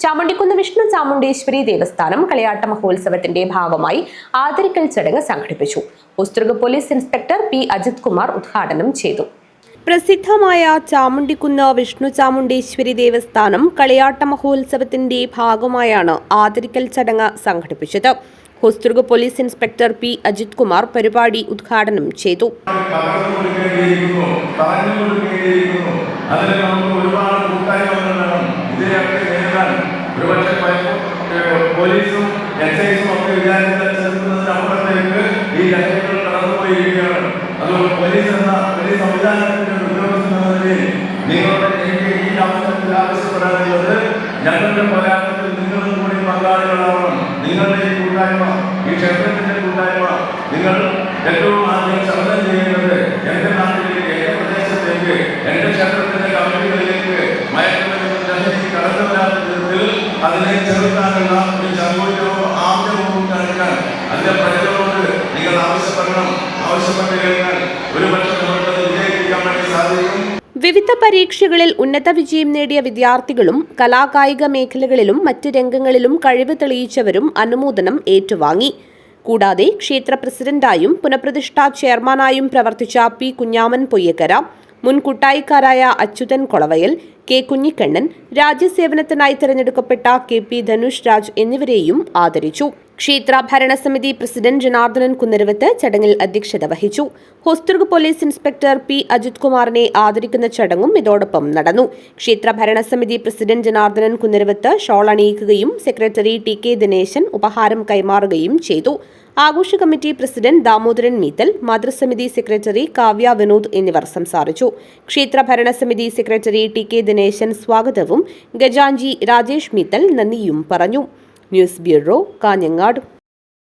ചാമുണ്ടിക്കുന്ന് വിഷ്ണു ചാമുണ്ടേശ്വരി ദേവസ്ഥാനം കളിയാട്ട മഹോത്സവത്തിന്റെ ഭാഗമായി ആദരിക്കൽ ചടങ്ങ് സംഘടിപ്പിച്ചു. Hosdurg police inspector P Ajith Kumar ഉദ്ഘാടനം ചെയ്തു. പ്രസിദ്ധമായ ചാമുണ്ടിക്കുന്ന് വിഷ്ണു ചാമുണ്ടേശ്വരി ദേവസ്ഥാനം കളിയാട്ട മഹോത്സവത്തിന്റെ ഭാഗമായാണ് ആദരിക്കൽ ചടങ്ങ് സംഘടിപ്പിച്ചത്. Hosdurg police inspector P Ajith Kumar പരിപാടി ഉദ്ഘാടനം ചെയ്തു. പോലീസും എക്സൈസും ഒക്കെ വിചാരിച്ചതിനപ്പുറത്തേക്ക് ഈ ലഹരികൾ കടന്നുപോയിരിക്കുകയാണ്. അതുകൊണ്ട് പോലീസ് സംവിധാനത്തിന്റെ ഉദ്യോഗസ്ഥനെന്ന നിങ്ങളുടെ എനിക്ക് ഈ അവസരത്തിൽ ആവശ്യപ്പെടാനുള്ളത്, ഞങ്ങളുടെ പോരാട്ടത്തിൽ നിങ്ങളും കൂടി പങ്കാളികളാവണം. നിങ്ങളുടെ ഈ കൂട്ടായ്മ, ഈ ക്ഷേത്രത്തിന്റെ കൂട്ടായ്മ, നിങ്ങൾ ഏറ്റവും ആദ്യം ശബ്ദം ചെയ്യുന്നത് എന്റെ നാട്ടിലേക്ക്, എന്റെ പ്രദേശത്തേക്ക്, എന്റെ ക്ഷേത്രത്തിന്റെ കമ്മിറ്റികളിലേക്ക് മയക്കുമരുന്ന് ലഹരി കടന്നു വരാത്ത വിധത്തിൽ അതിനെ ചെറുക്കാനുള്ള ഒരു ചങ്കൂറ്റവും ആദ്യവും കാണിക്കാൻ അതിന്റെ പ്രജകളോട് നിങ്ങൾ ആവശ്യപ്പെട്ടു കഴിഞ്ഞാൽ ഒരുപക്ഷെ നമുക്കത് വിജയിപ്പിക്കാൻ വേണ്ടി സാധിക്കും. വിവിധ പരീക്ഷകളിൽ ഉന്നത വിജയം നേടിയ വിദ്യാർത്ഥികളും കലാകായിക മേഖലകളിലും മറ്റ് രംഗങ്ങളിലും കഴിവ് തെളിയിച്ചവരും അനുമോദനം ഏറ്റുവാങ്ങി. കൂടാതെ ക്ഷേത്ര പ്രസിഡന്റായും പുനഃപ്രതിഷ്ഠാ ചെയർമാനായും പ്രവർത്തിച്ച പി കുഞ്ഞാമൻ പൊയ്യക്കര, മുൻ കൂട്ടായിക്കാരായ അച്യുതൻ കൊളവയൽ, കെ കുഞ്ഞിക്കണ്ണൻ, രാജ്യസേവനത്തിനായി തെരഞ്ഞെടുക്കപ്പെട്ട കെ പി ധനുഷ് രാജ് എന്നിവരെയും ആദരിച്ചു. ക്ഷേത്ര ഭരണസമിതി പ്രസിഡന്റ് ജനാർദ്ദനൻ കുന്നരുവത്ത് ചടങ്ങിൽ അധ്യക്ഷത വഹിച്ചു. Hosdurg police inspector P Ajith കുമാറിനെ ആദരിക്കുന്ന ചടങ്ങും ഇതോടൊപ്പം നടന്നു. ക്ഷേത്ര ഭരണസമിതി പ്രസിഡന്റ് ജനാർദ്ദനൻ കുന്നരുവത്ത് ഷോൾ അണിയിക്കുകയും സെക്രട്ടറി ടി കെ ദിനേശൻ ഉപഹാരം കൈമാറുകയും ചെയ്തു. ആഘോഷ കമ്മിറ്റി പ്രസിഡന്റ് ദാമോദരൻ മീത്തൽ, മാതൃസമിതി സെക്രട്ടറി കാവ്യ വിനോദ് എന്നിവർ സംസാരിച്ചു. ക്ഷേത്ര ഭരണസമിതി സെക്രട്ടറി ടി കെ ദിനേശൻ സ്വാഗതവും ഖജാൻജി രാജേഷ് മീത്തൽ നന്ദിയും പറഞ്ഞു. News bureau, Kanhangad.